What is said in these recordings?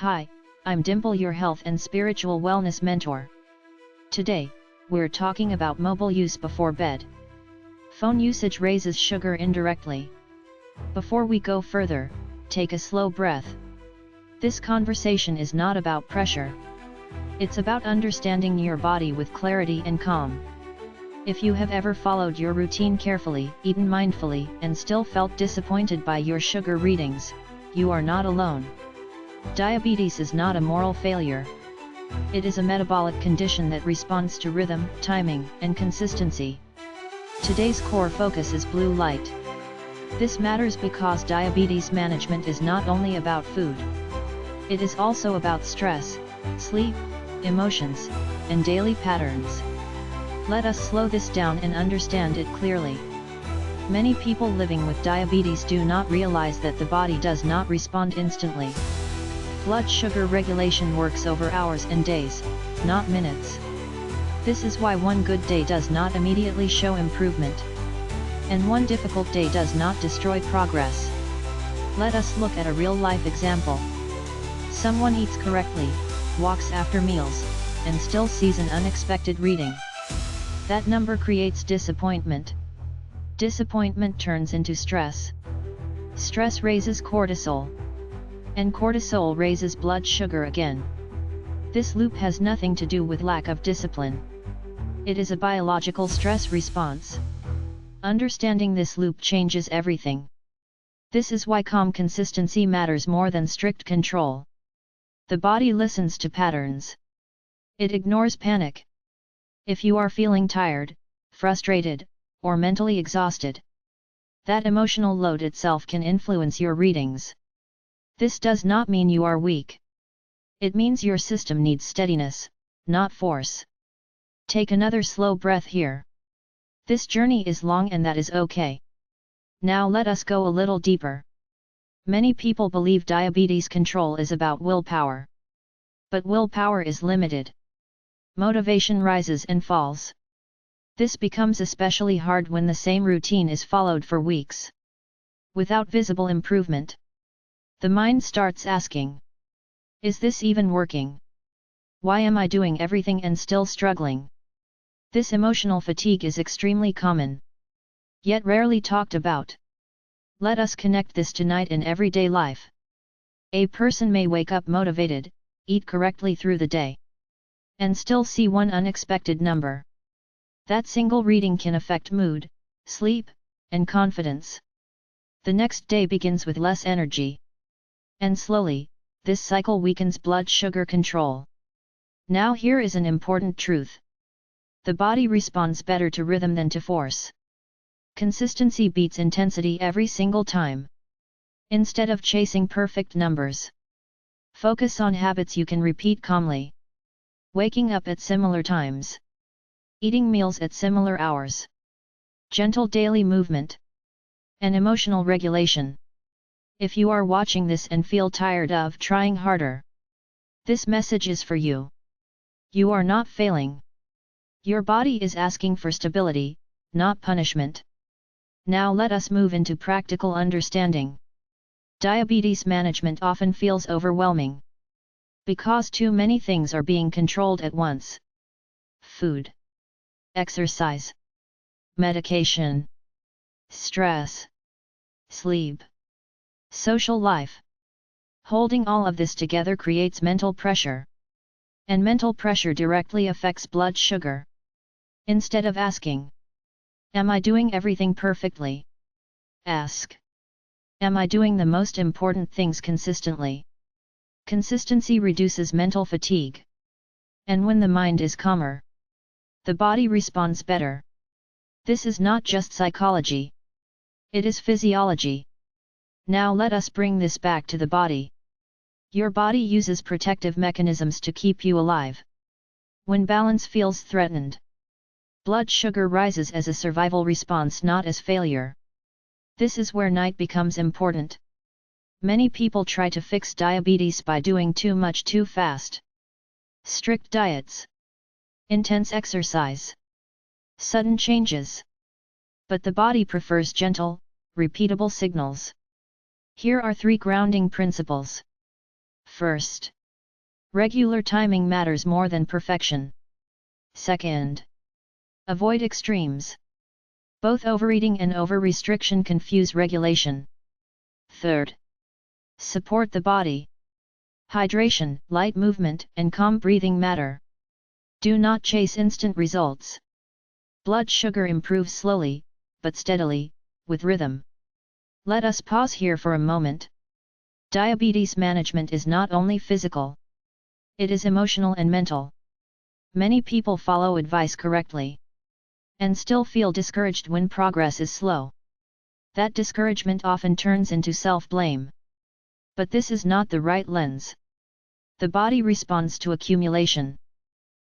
Hi, I'm Dimple, your health and spiritual wellness mentor. Today, we're talking about mobile use before bed. Phone usage raises sugar indirectly. Before we go further, take a slow breath. This conversation is not about pressure. It's about understanding your body with clarity and calm. If you have ever followed your routine carefully, eaten mindfully, and still felt disappointed by your sugar readings, you are not alone. Diabetes is not a moral failure. It is a metabolic condition that responds to rhythm, timing, and consistency. Today's core focus is blue light. This matters because diabetes management is not only about food. It is also about stress, sleep, emotions, and daily patterns. Let us slow this down and understand it clearly. Many people living with diabetes do not realize that the body does not respond instantly. Blood sugar regulation works over hours and days, not minutes. This is why one good day does not immediately show improvement. And one difficult day does not destroy progress. Let us look at a real-life example. Someone eats correctly, walks after meals, and still sees an unexpected reading. That number creates disappointment. Disappointment turns into stress. Stress raises cortisol. And cortisol raises blood sugar again. This loop has nothing to do with lack of discipline. It is a biological stress response. Understanding this loop changes everything. This is why calm consistency matters more than strict control. The body listens to patterns. It ignores panic. If you are feeling tired, frustrated, or mentally exhausted, that emotional load itself can influence your readings. This does not mean you are weak. It means your system needs steadiness, not force. Take another slow breath here. This journey is long and that is okay. Now let us go a little deeper. Many people believe diabetes control is about willpower. But willpower is limited. Motivation rises and falls. This becomes especially hard when the same routine is followed for weeks. Without visible improvement, the mind starts asking, is this even working? Why am I doing everything and still struggling? This emotional fatigue is extremely common, yet rarely talked about. Let us connect this tonight in everyday life. A person may wake up motivated, eat correctly through the day, and still see one unexpected number. That single reading can affect mood, sleep, and confidence. The next day begins with less energy. And slowly, this cycle weakens blood sugar control. Now here is an important truth. The body responds better to rhythm than to force. Consistency beats intensity every single time. Instead of chasing perfect numbers, focus on habits you can repeat calmly. Waking up at similar times. Eating meals at similar hours. Gentle daily movement. And emotional regulation. If you are watching this and feel tired of trying harder, this message is for you. You are not failing. Your body is asking for stability, not punishment. Now let us move into practical understanding. Diabetes management often feels overwhelming. Because too many things are being controlled at once. Food, exercise, medication, stress, sleep, social life. Holding all of this together creates mental pressure. And mental pressure directly affects blood sugar. Instead of asking, am I doing everything perfectly? Ask, am I doing the most important things consistently? Consistency reduces mental fatigue. And when the mind is calmer, the body responds better. This is not just psychology. It is physiology. Now let us bring this back to the body. Your body uses protective mechanisms to keep you alive. When balance feels threatened, blood sugar rises as a survival response, not as failure. This is where night becomes important. Many people try to fix diabetes by doing too much too fast. Strict diets, intense exercise, sudden changes. But the body prefers gentle, repeatable signals. Here are 3 grounding principles. First, regular timing matters more than perfection. Second, avoid extremes. Both overeating and over-restriction confuse regulation. Third, support the body. Hydration, light movement, and calm breathing matter. Do not chase instant results. Blood sugar improves slowly, but steadily, with rhythm. Let us pause here for a moment. Diabetes management is not only physical. It is emotional and mental. Many people follow advice correctly and still feel discouraged when progress is slow. That discouragement often turns into self-blame. But this is not the right lens. The body responds to accumulation.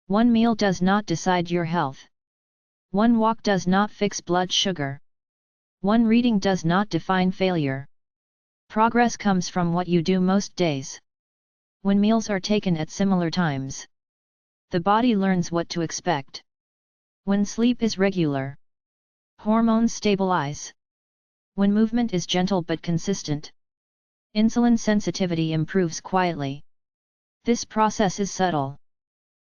One meal does not decide your health. One walk does not fix blood sugar. One reading does not define failure. Progress comes from what you do most days. When meals are taken at similar times, the body learns what to expect. When sleep is regular, hormones stabilize. When movement is gentle but consistent, insulin sensitivity improves quietly. This process is subtle.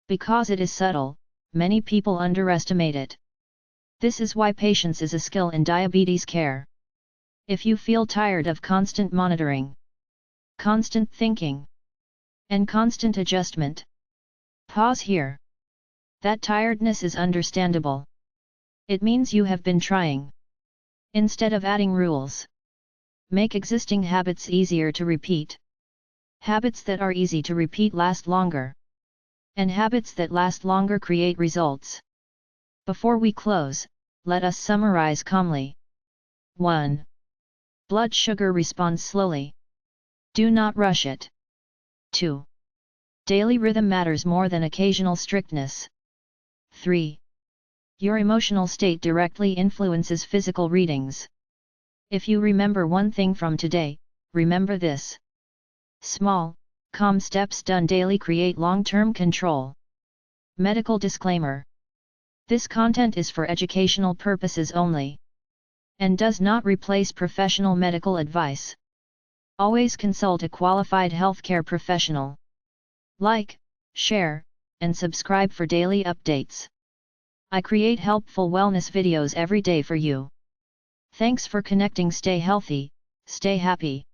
Because it is subtle, many people underestimate it. This is why patience is a skill in diabetes care. If you feel tired of constant monitoring, constant thinking, and constant adjustment, pause here. That tiredness is understandable. It means you have been trying. Instead of adding rules, make existing habits easier to repeat. Habits that are easy to repeat last longer. And habits that last longer create results. Before we close, let us summarize calmly. 1. Blood sugar responds slowly. Do not rush it. 2. Daily rhythm matters more than occasional strictness. 3. Your emotional state directly influences physical readings. If you remember one thing from today, remember this. Small, calm steps done daily create long-term control. Medical disclaimer. This content is for educational purposes only, and does not replace professional medical advice. Always consult a qualified healthcare professional. Like, share, and subscribe for daily updates. I create helpful wellness videos every day for you. Thanks for connecting. Stay healthy, stay happy.